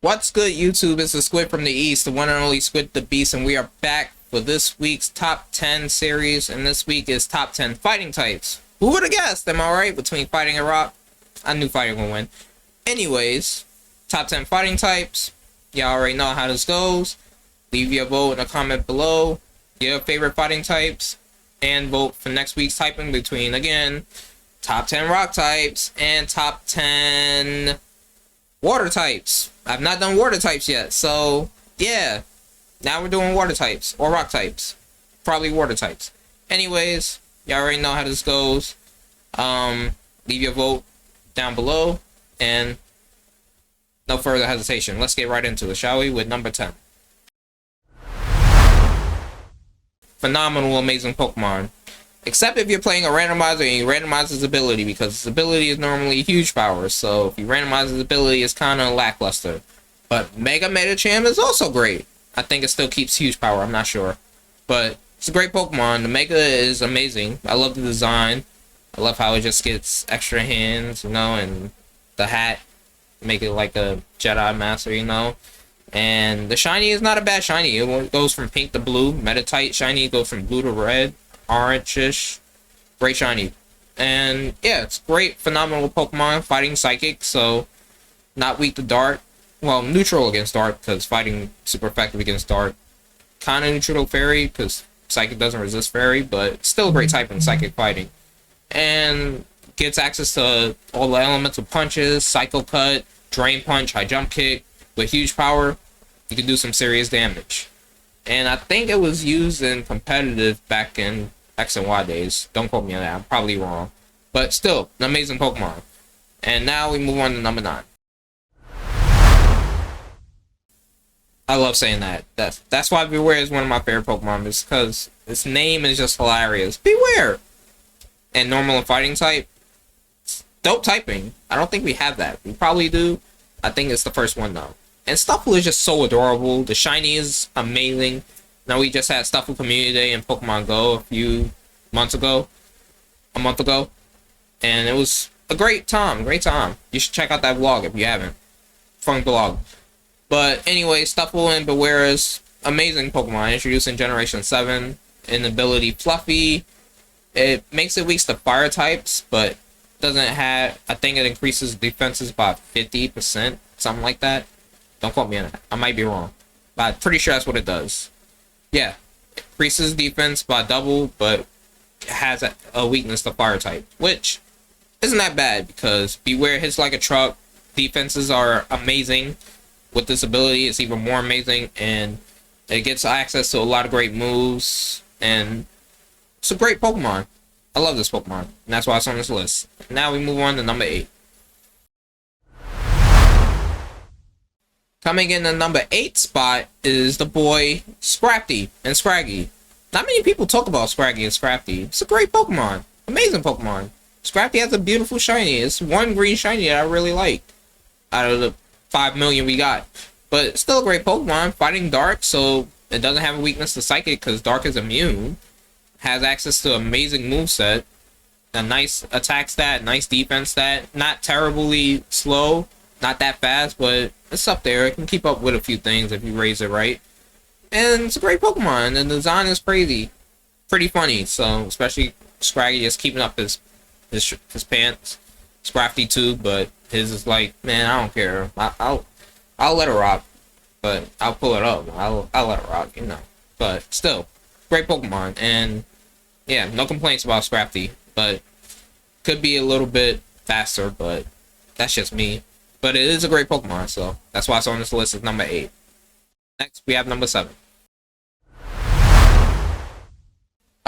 What's good, YouTube? It's the Squid from the East, the one and only SquidDaBeast, and we are back for this week's top 10 series, and this week is top 10 fighting types. Who would have guessed? Am I right? Between fighting and rock, I knew fighting would win. Anyways, top 10 fighting types. Y'all already know how this goes. Leave your vote in a comment below, your favorite fighting types, and vote for next week's typing between, again, top 10 rock types and top 10 water types. I've not done water types yet, so yeah, now we're doing water types or rock types, probably water types. Anyways, y'all already know how this goes. Leave your vote down below, and no further hesitation, let's get right into it, shall we, with number 10. Phenomenal, amazing Pokemon. Except if you're playing a randomizer and you randomize his ability, because his ability is normally huge power, so if you randomize his ability, it's kind of lackluster. But Mega Medicham is also great. I think it still keeps huge power, I'm not sure. But it's a great Pokemon. The Mega is amazing. I love the design. I love how it just gets extra hands, you know, and the hat, make it like a Jedi Master, you know. And the shiny is not a bad shiny. It goes from pink to blue. Meditite shiny goes from blue to red. Orange-ish. Great shiny. And yeah, it's great, phenomenal Pokemon. Fighting Psychic, so not weak to Dark. Well, neutral against Dark, because fighting super effective against Dark. Kind of neutral to Fairy, because Psychic doesn't resist Fairy, but still a great type in Psychic fighting. And gets access to all the elemental punches, Psycho Cut, Drain Punch, High Jump Kick. With huge power, you can do some serious damage. And I think it was used in competitive back in X and Y days. Don't quote me on that, I'm probably wrong. But still, an amazing Pokemon. And now we move on to number 9. I love saying that. That's why Beware is one of my favorite Pokemon, is because its name is just hilarious. Beware! And normal and fighting type. Dope typing. I don't think we have that. We probably do. I think it's the first one though. And Stuffle is just so adorable. The shiny is amazing. Now we just had Stuffle Community Day in Pokemon Go a month ago. And it was a great time. You should check out that vlog if you haven't. Fun vlog. But anyway, Stuffle and Beware is amazing Pokemon. Introduced in Generation 7. In ability Fluffy. It makes it weak to fire types, but doesn't have, I think it increases defenses by 50%, something like that. Don't quote me on that, I might be wrong, but I'm pretty sure that's what it does. Yeah, it increases defense by double, but it has a weakness to fire type, which isn't that bad, because Beware hits like a truck. Defenses are amazing. With this ability, it's even more amazing, and it gets access to a lot of great moves, and it's a great Pokemon. I love this Pokemon, and that's why it's on this list. Now we move on to number 8. Coming in the number 8 spot is the boy Scrafty and Scraggy. Not many people talk about Scraggy and Scrafty. It's a great Pokemon. Amazing Pokemon. Scrafty has a beautiful shiny. It's one green shiny that I really like out of the 5 million we got. But it's still a great Pokemon. Fighting Dark, so it doesn't have a weakness to Psychic because Dark is immune. Has access to amazing moveset, a nice attack stat, nice defense stat, not terribly slow, not that fast, but it's up there. It can keep up with a few things if you raise it right. And it's a great Pokemon, and the design is crazy. Pretty funny, so especially Scraggy is keeping up his pants. Scrafty too, but his is like, man, I don't care. I'll let it rock, but I'll pull it up. I'll let it rock, you know. But still, great Pokemon, and yeah, no complaints about Scrafty, but could be a little bit faster, but that's just me. But it is a great Pokemon, so that's why it's on this list as number 8. Next, we have number 7.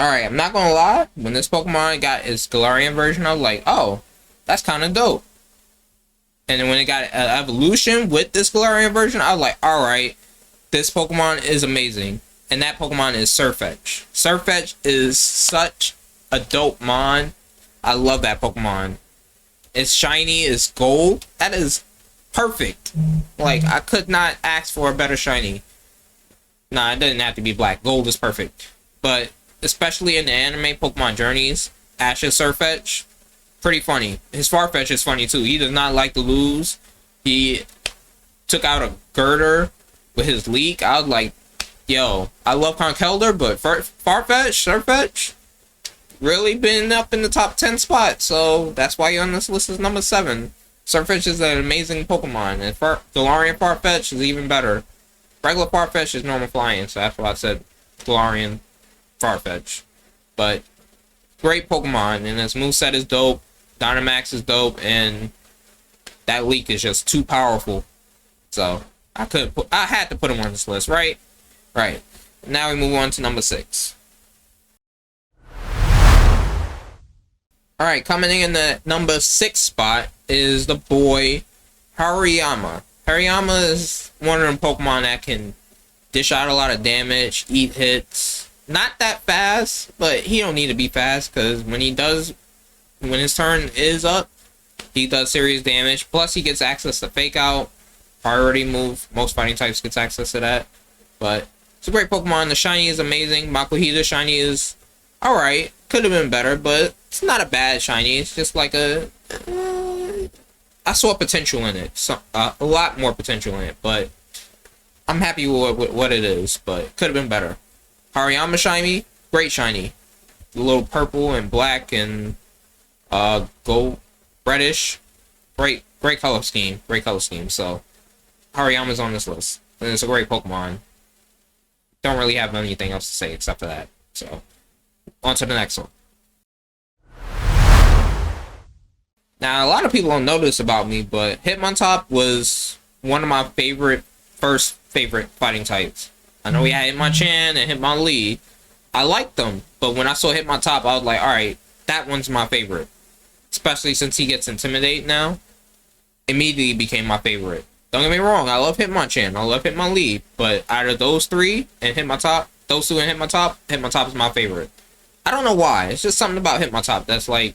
Alright, I'm not gonna lie, when this Pokemon got its Galarian version, I was like, oh, that's kind of dope. And then when it got an evolution with this Galarian version, I was like, alright, this Pokemon is amazing. And that Pokemon is Sirfetch'd. Sirfetch'd is such a dope mon. I love that Pokemon. Its shiny is gold. That is perfect. Like, I could not ask for a better shiny. Nah, it doesn't have to be black. Gold is perfect. But especially in the anime Pokemon Journeys, Ash's Sirfetch'd, pretty funny. His Farfetch is funny too. He does not like to lose. He took out a girder with his leak, I was like, yo, I love Conkeldurr, but Farfetch, really been up in the top 10 spot, so that's why you're on this list as number 7. Surfetch is an amazing Pokemon, and Galarian Farfetch is even better. Regular Farfetch is normal flying, so that's why I said Galarian Farfetch. But great Pokemon, and his moveset is dope, Dynamax is dope, and that leak is just too powerful. So I had to put him on this list, right? Right. Now we move on to number 6. Alright, coming in the number 6 spot is the boy Hariyama. Hariyama is one of them Pokemon that can dish out a lot of damage, eat hits. Not that fast, but he don't need to be fast, because when his turn is up, he does serious damage. Plus he gets access to Fake Out, priority move. Most fighting types gets access to that. But it's a great Pokemon. The shiny is amazing. Makuhita shiny is alright. Could have been better, but it's not a bad shiny. It's just like I saw potential in it. A lot more potential in it, but I'm happy with what it is, but could have been better. Hariyama shiny, great shiny. A little purple and black and gold, reddish. Great color scheme. Great color scheme. So Hariyama's on this list. And it's a great Pokemon. Don't really have anything else to say except for that. So on to the next one. Now, a lot of people don't know this about me, but Hitmontop was one of my first favorite fighting types. I know we had Hitmonchan and Hitmonlee. I liked them, but when I saw Hitmontop, I was like, alright, that one's my favorite. Especially since he gets Intimidate now. Immediately became my favorite. Don't get me wrong, I love Hitmonchan, I love Hitmonlee, but out of those 3 and Hitmontop, those 2 and Hitmontop is my favorite. I don't know why. It's just something about Hitmontop that's like,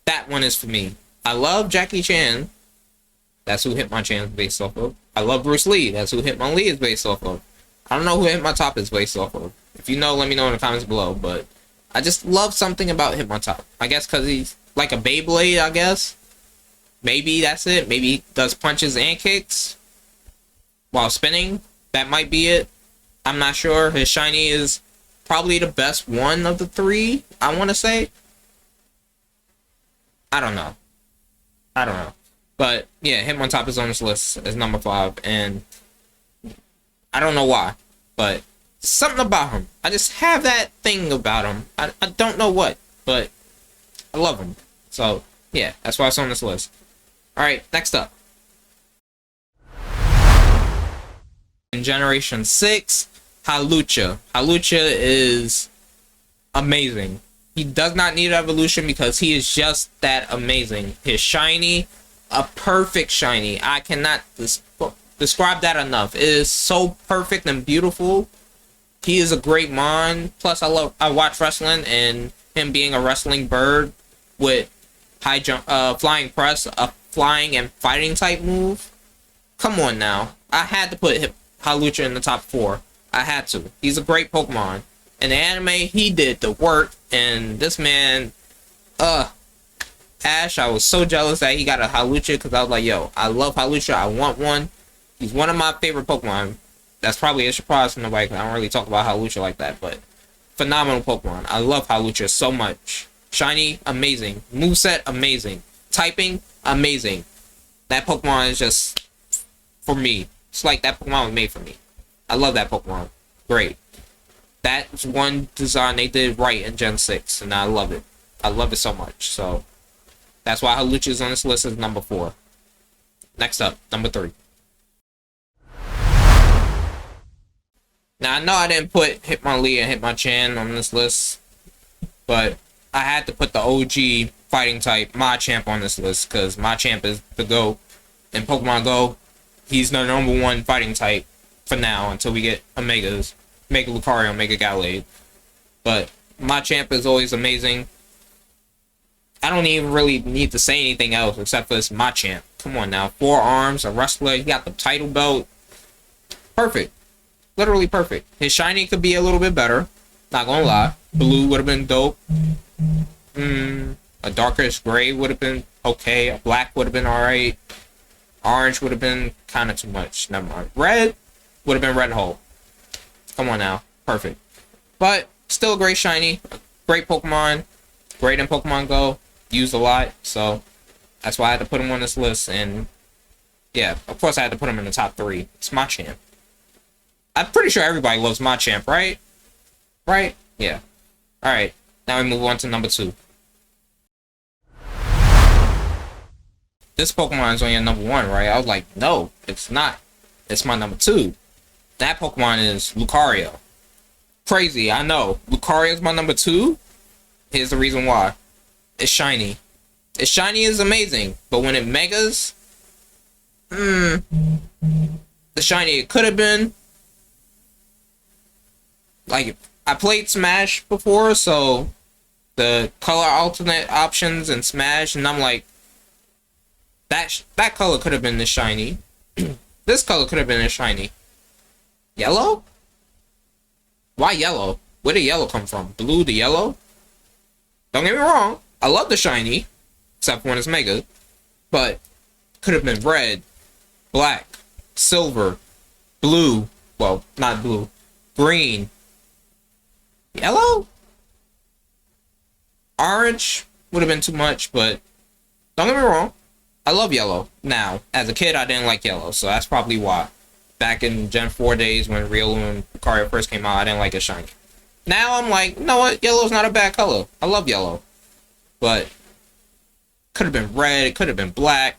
that one is for me. I love Jackie Chan. That's who Hitmonchan is based off of. I love Bruce Lee. That's who Hitmonlee is based off of. I don't know who Hitmontop is based off of. If you know, let me know in the comments below. But I just love something about Hitmontop. I guess because he's like a Beyblade, I guess. Maybe that's it. Maybe he does punches and kicks while spinning. That might be it. I'm not sure. His shiny is probably the best one of the 3, I want to say. I don't know. But yeah, Hitmontop is on this list as number 5, and I don't know why, but something about him. I just have that thing about him. I don't know what, but I love him. So yeah, that's why it's on this list. Alright, next up. In Generation 6, Hawlucha. Hawlucha is amazing. He does not need evolution because he is just that amazing. His shiny, a perfect shiny. I cannot describe that enough. It is so perfect and beautiful. He is a great mon. Plus, I watch wrestling, and him being a wrestling bird with high jump, flying press, a flying and fighting type move. Come on now. I had to put Hawlucha in the top 4. I had to. He's a great Pokemon. In the anime, he did the work, and this man, Ash, I was so jealous that he got a Hawlucha, because I was like, yo, I love Hawlucha, I want one. He's one of my favorite Pokemon. That's probably a surprise to nobody, because I don't really talk about Hawlucha like that, but phenomenal Pokemon. I love Hawlucha so much. Shiny, amazing. Moveset, amazing. Typing, amazing. That Pokemon is just for me. It's like that Pokemon was made for me. I love that Pokemon. Great. That's one design they did right in Gen 6, and I love it. I love it so much. So that's why Hawlucha is on this list as number 4. Next up, number 3. Now, I know I didn't put Hitmonlee and Hitmonchan on this list, but I had to put the OG fighting type Machamp on this list, because Machamp is the GOAT. In Pokemon Go, he's the number 1 fighting type for now until we get Omegas. Mega Lucario, Mega Gallade. But Machamp is always amazing. I don't even really need to say anything else except for this Machamp. Come on now. 4 arms, a wrestler, he got the title belt. Perfect. Literally perfect. His shiny could be a little bit better. Not gonna lie. Blue would have been dope. A darkish gray would have been okay. A black would have been alright. Orange would have been kind of too much. Never mind. Red would have been red hole. Come on now. Perfect. But still a great shiny. Great Pokemon. Great in Pokemon Go. Used a lot. So that's why I had to put him on this list. And yeah, of course I had to put him in the top 3. It's Machamp. I'm pretty sure everybody loves Machamp, right? Right? Yeah. Alright. Now we move on to number 2. This Pokemon is on your number 1, right? I was like, no, it's not. It's my number 2. That Pokemon is Lucario. Crazy, I know. Lucario is my number 2. Here's the reason why. It's shiny. Its shiny is amazing, but when it megas, the shiny it could have been. Like, I played Smash before, so the color alternate options in Smash, and I'm like, that color could have been the shiny. This color could have been the shiny. Yellow? Why yellow? Where did yellow come from? Blue to yellow? Don't get me wrong. I love the shiny, except when it's mega. But could have been red, black, silver, blue. Well, not blue. Green. Yellow? Orange would have been too much, but don't get me wrong. I love yellow. Now, as a kid, I didn't like yellow, so that's probably why. Back in Gen 4 days when Riolu and Lucario first came out, I didn't like it shiny. Now I'm like, you know what? Yellow's not a bad color. I love yellow. But could have been red, it could have been black.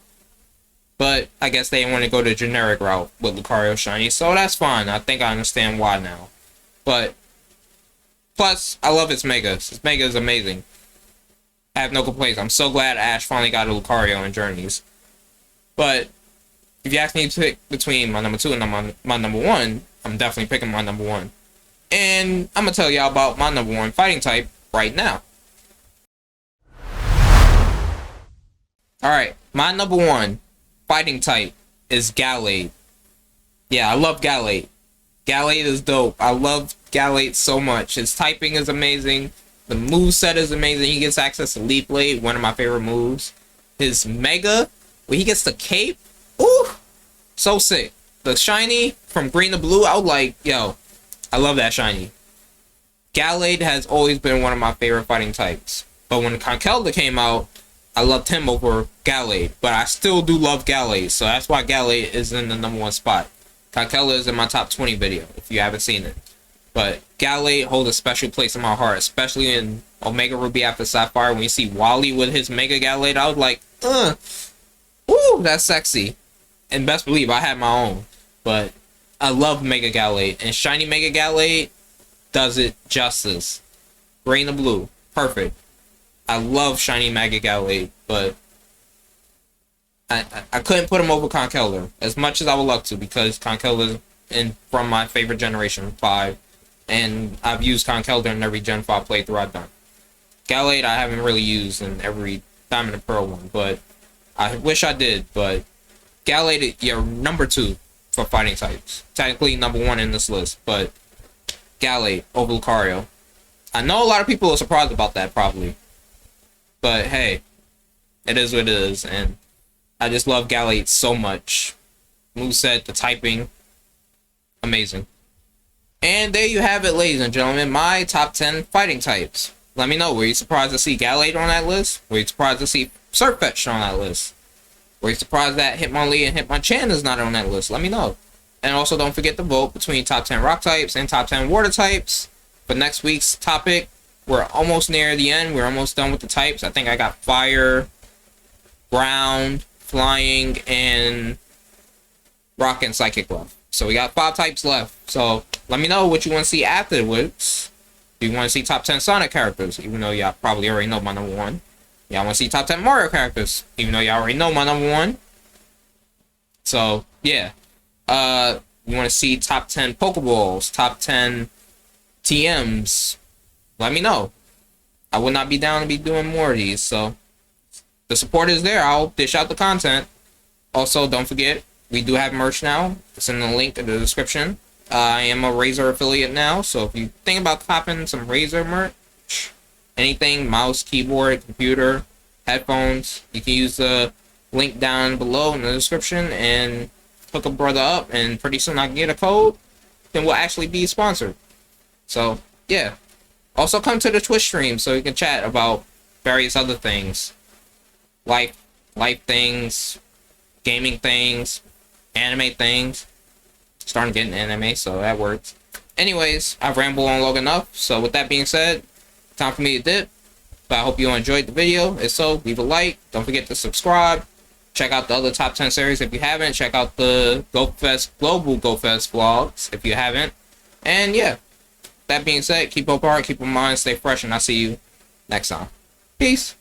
But I guess they want to go the generic route with Lucario shiny, so that's fine. I think I understand why now. But plus, I love its megas. Its mega is amazing. I have no complaints. I'm so glad Ash finally got a Lucario in Journeys. But if you ask me to pick between my number 2 and my number 1, I'm definitely picking my number 1. And I'm going to tell y'all about my number 1 fighting type right now. Alright, my number 1 fighting type is Gallade. Yeah, I love Gallade. Gallade is dope. I love Gallade so much. His typing is amazing. The moveset is amazing. He gets access to Leaf Blade, one of my favorite moves. His Mega, when he gets the cape, ooh, so sick. The shiny from green to blue, I was like, yo, I love that shiny. Gallade has always been one of my favorite fighting types. But when Conkeldurr came out, I loved him over Gallade. But I still do love Gallade, so that's why Gallade is in the number 1 spot. Conkeldurr is in my top 20 video, if you haven't seen it. But Gallade holds a special place in my heart, especially in Omega Ruby after Sapphire. When you see Wally with his Mega Gallade, I was like, ooh, that's sexy. And best believe I had my own. But I love Mega Gallade. And Shiny Mega Gallade does it justice. Green and blue. Perfect. I love Shiny Mega Gallade. But I couldn't put him over Conkeldurr as much as I would love to, because Conkeldurr is from my favorite generation, 5. And I've used Conkeldurr in every Gen 5 playthrough I've done. Gallade I haven't really used in every Diamond and Pearl one, but I wish I did. But Gallade, you're number 2 for fighting types. Technically number 1 in this list, but Gallade over Lucario. I know a lot of people are surprised about that, probably. But hey, it is what it is, and I just love Gallade so much. Moveset, the typing, amazing. And there you have it, ladies and gentlemen, my top 10 fighting types. Let me know, were you surprised to see Gallade on that list? Were you surprised to see Sirfetch'd on that list? Were you surprised that Hitmonlee and Hitmonchan is not on that list? Let me know. And also don't forget to vote between top 10 rock types and top 10 water types. For next week's topic, we're almost near the end. We're almost done with the types. I think I got fire, ground, flying, and rock and psychic left. So we got 5 types left. So let me know what you want to see afterwards. Do you want to see top 10 Sonic characters? Even though y'all probably already know my number 1. Y'all want to see top 10 Mario characters? Even though y'all already know my number 1. So yeah. You want to see top 10 Pokeballs, top 10 TMs? Let me know. I would not be down to be doing more of these. So the support is there. I'll dish out the content. Also, don't forget, we do have merch now. It's in the link in the description. I am a Razer affiliate now, so if you think about copping some Razer merch, anything, mouse, keyboard, computer, headphones, you can use the link down below in the description and hook a brother up, and pretty soon I can get a code, then we'll actually be sponsored. So yeah, also come to the Twitch stream so you can chat about various other things, life things, gaming things, anime things. Starting getting anime, so that works. Anyways, I've rambled on long enough, so with that being said, time for me to dip. But I hope you enjoyed the video. If so, leave a like. Don't forget to subscribe. Check out the other top 10 series if you haven't. Check out the Global GoFest vlogs if you haven't. And yeah, that being said, keep up heart, keep in mind, stay fresh, and I'll see you next time. Peace.